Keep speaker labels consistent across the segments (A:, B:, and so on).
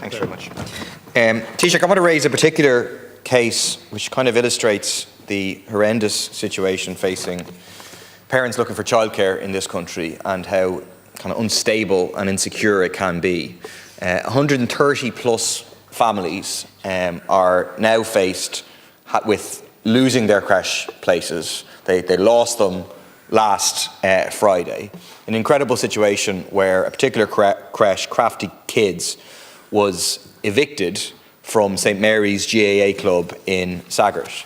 A: Thanks very much. Taoiseach, I want to raise a particular case which kind of illustrates the horrendous situation facing parents looking for childcare in this country and how kind of unstable and insecure it can be. 130 plus families are now faced with losing their creche places. They lost them last Friday. An incredible situation where a particular creche, Crafty Kids, was evicted from St Mary's GAA Club in Saggart.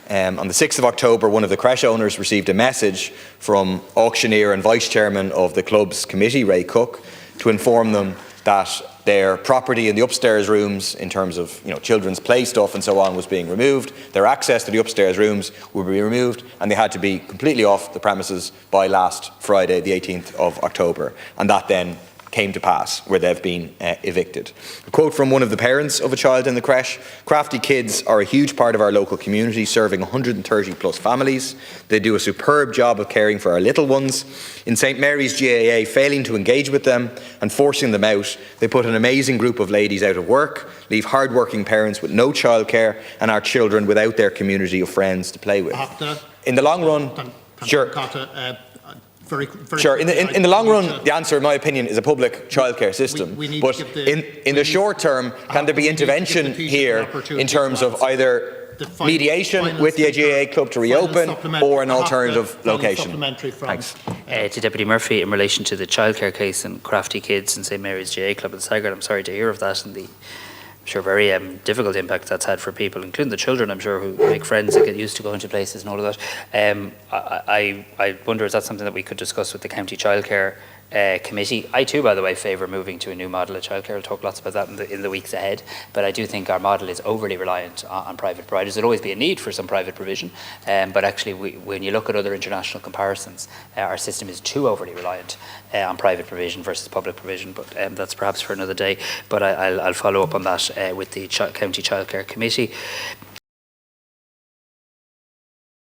A: On the 6th of October, one of the creche owners received a message from auctioneer and vice chairman of the club's committee, Ray Cook, to inform them that their property in the upstairs rooms, in terms of children's play stuff and so on, was being removed. Their access to the upstairs rooms would be removed, and they had to be completely off the premises by last Friday, the 18th of October. And that then came to pass, where they've been evicted. A quote from one of the parents of a child in the creche: "Crafty Kids are a huge part of our local community, serving 130 plus families. They do a superb job of caring for our little ones. In St Mary's GAA, failing to engage with them and forcing them out, they put an amazing group of ladies out of work, leave hard-working parents with no childcare, and our children without their community of friends to play with." In the long run, sure.
B: Very
A: sure. In the long run, the answer, in my opinion, is a public childcare system. But in the short term, can there be intervention here in terms of either mediation with the GAA Club to reopen or an alternative location? Thanks.
C: To Deputy Murphy, in relation to the childcare case in Crafty Kids and St Mary's GAA Club in Saggart, I'm sorry to hear of that and the very difficult impact that's had for people, including the children, I'm sure, who make friends and get used to going to places and all of that. I wonder, is that something that we could discuss with the County Childcare Committee? I too, by the way, favour moving to a new model of childcare. We'll talk lots about that in the weeks ahead. But I do think our model is overly reliant on private providers. There'll always be a need for some private provision. But actually, when you look at other international comparisons, our system is too overly reliant on private provision versus public provision. But that's perhaps for another day. But I'll follow up on that with the County Childcare Committee.